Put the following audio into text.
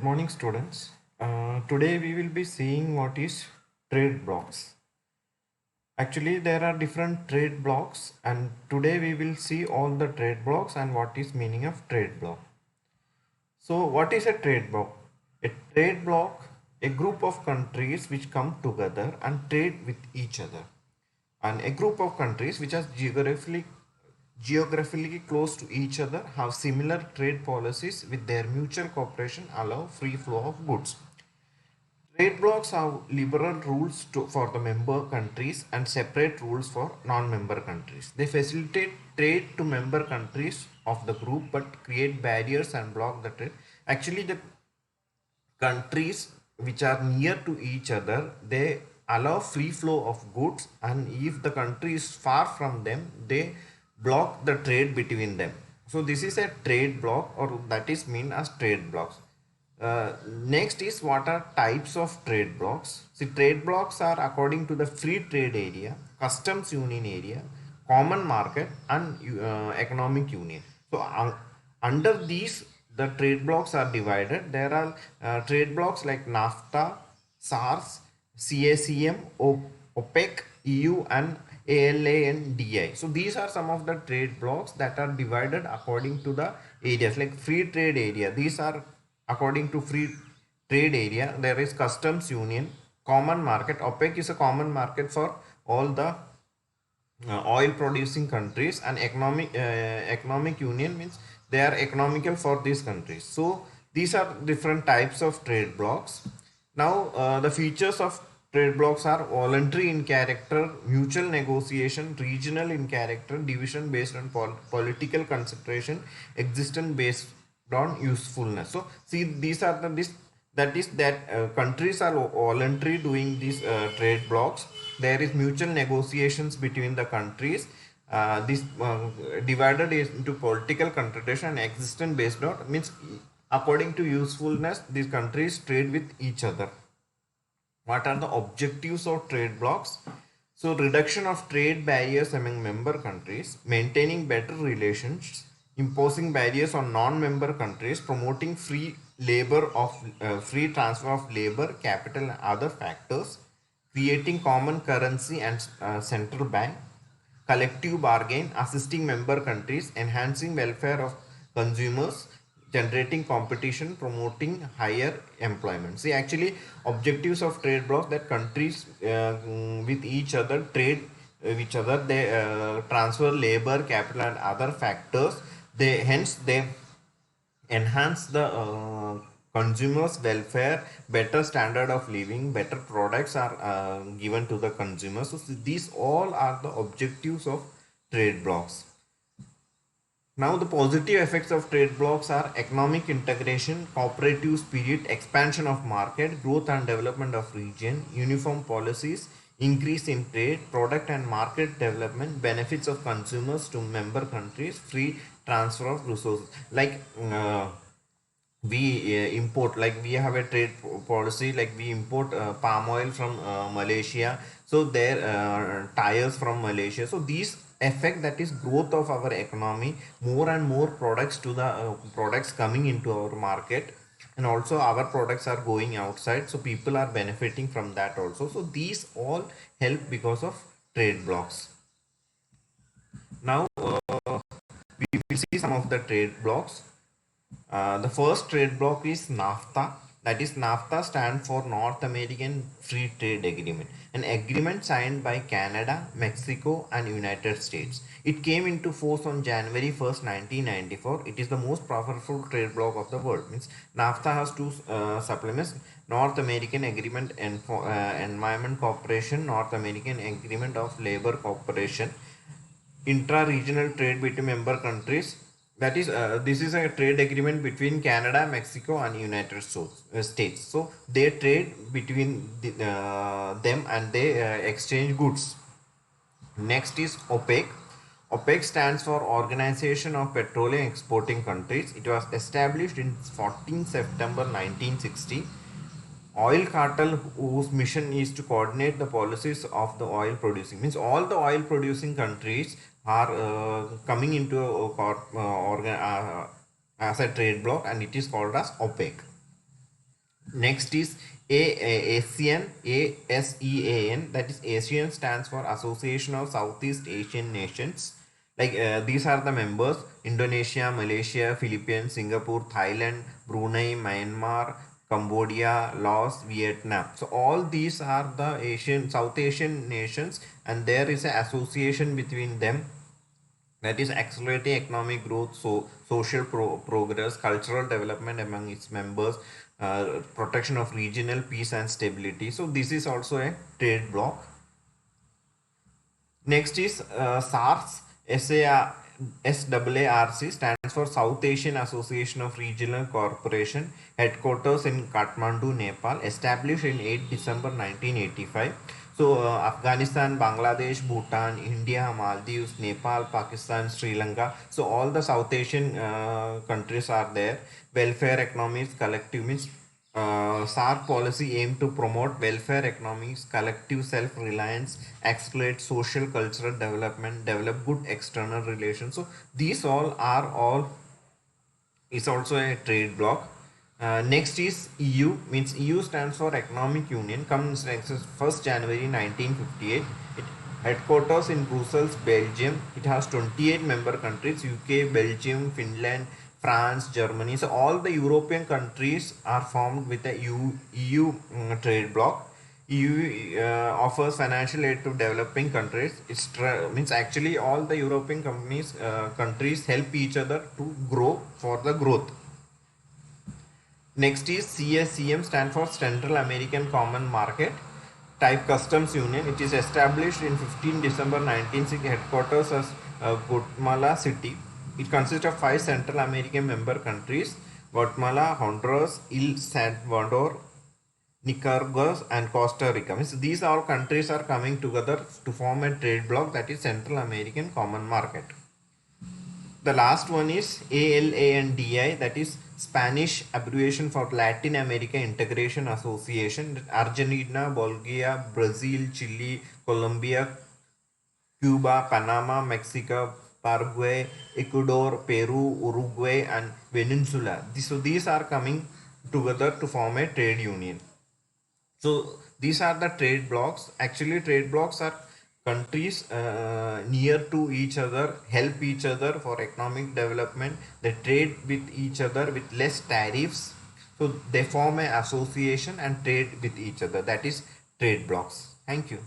morning, students. Today we will be seeing what is trade blocks. Actually, there are different trade blocks, and today we will see all the trade blocks and what is meaning of trade block. So, what is a trade block? A trade block, a group of countries which come together and trade with each other, and a group of countries which are geographically close to each other have similar trade policies with their mutual cooperation allow free flow of goods. Trade blocs have liberal rules for the member countries and separate rules for non-member countries. They facilitate trade to member countries of the group but create barriers and block the trade. Actually, the countries which are near to each other, they allow free flow of goods, and if the country is far from them, they block the trade between them. So this is a trade block, or that is mean as trade blocks. Next is what are types of trade blocks. See, trade blocks are according to the free trade area, customs union area, common market, and economic union. So under these, the trade blocks are divided. There are trade blocks like NAFTA, SARS, CACM, OPEC, EU, and ALA and DI. So these are some of the trade blocks that are divided according to the areas, like free trade area. These are according to free trade area. There is customs union, common market. OPEC is a common market for all the oil producing countries, and economic union means they are economical for these countries. So these are different types of trade blocks. Now the features of trade blocks are voluntary in character, mutual negotiation, regional in character, division based on political consideration, existence based on usefulness. So see, these are the that is that countries are voluntary doing these trade blocks. There is mutual negotiations between the countries. This divided is into political consideration and existence based on, means according to usefulness these countries trade with each other. What are the objectives of trade blocks? So reduction of trade barriers among member countries, maintaining better relations, imposing barriers on non-member countries, promoting free transfer of labor, capital, and other factors, creating common currency and central bank, collective bargain, assisting member countries, enhancing welfare of consumers, generating competition, promoting higher employment. See, actually, objectives of trade blocks that countries with each other trade with each other, they transfer labor, capital, and other factors. They enhance the consumers welfare, better standard of living, better products are given to the consumers. So these all are the objectives of trade blocks. Now the positive effects of trade blocks are economic integration, cooperative spirit, expansion of market, growth and development of region, uniform policies, increase in trade, product and market development, benefits of consumers to member countries, free transfer of resources. Like we import, like we have a trade policy, like we import palm oil from Malaysia, so their tires from Malaysia. So these effect, that is growth of our economy, more and more products to the products coming into our market, and also our products are going outside, so people are benefiting from that also. So these all help because of trade blocks. Now we will see some of the trade blocks. The first trade bloc is NAFTA. That is, NAFTA stands for North American Free Trade Agreement, an agreement signed by Canada, Mexico, and United States. It came into force on January 1st, 1994. It is the most powerful trade bloc of the world. Means NAFTA has two supplements: North American Agreement and Environment Cooperation, North American Agreement of Labor Cooperation, intra-regional trade between member countries. That is, this is a trade agreement between Canada, Mexico, and United States. So they trade between them, and they exchange goods. Next is OPEC. OPEC stands for Organization of Petroleum Exporting Countries. It was established in 14 September 1960. Oil cartel whose mission is to coordinate the policies of the oil producing, means all the oil producing countries are coming into as a trade bloc, and it is called as OPEC. Next is ASEAN, ASEAN, that is ASEAN stands for Association of Southeast Asian Nations. Like these are the members: Indonesia, Malaysia, Philippines, Singapore, Thailand, Brunei, Myanmar, Cambodia, Laos, Vietnam. So all these are the South Asian nations, and there is an association between them, that is accelerating economic growth, so social progress, cultural development among its members, protection of regional peace and stability. So this is also a trade bloc. Next is SARC. SAARC stands for South Asian Association of Regional Corporation, headquarters in Kathmandu, Nepal, established in 8 December 1985. So, Afghanistan, Bangladesh, Bhutan, India, Maldives, Nepal, Pakistan, Sri Lanka. So, all the South Asian countries are there. Welfare economies, collective means SARC policy aim to promote welfare economics, collective self-reliance, accelerate social cultural development, develop good external relations. So these all is also a trade bloc. Next is EU, means EU stands for Economic Union, comes next is 1st January 1958. It headquarters in Brussels, Belgium. It has 28 member countries: UK, Belgium, Finland, France, Germany. So all the European countries are formed with a EU trade bloc. EU offers financial aid to developing countries. It means actually all the European countries help each other to grow for the growth. Next is CSCM, stand for Central American Common Market Type Customs Union. It is established in 15 December 1960, headquarters as Guatemala City. It consists of 5 Central American member countries: Guatemala, Honduras, El Salvador, Nicaragua and Costa Rica. Means these all countries are coming together to form a trade bloc, that is Central American Common Market. The last one is ALANDI, that is Spanish abbreviation for Latin America Integration Association. Argentina, Bulgaria, Brazil, Chile, Colombia, Cuba, Panama, Mexico, Paraguay, Ecuador, Peru, Uruguay and Venezuela. So these are coming together to form a trade union. So these are the trade blocks. Actually, trade blocks are countries near to each other, help each other for economic development. They trade with each other with less tariffs. So they form an association and trade with each other. That is trade blocks. Thank you.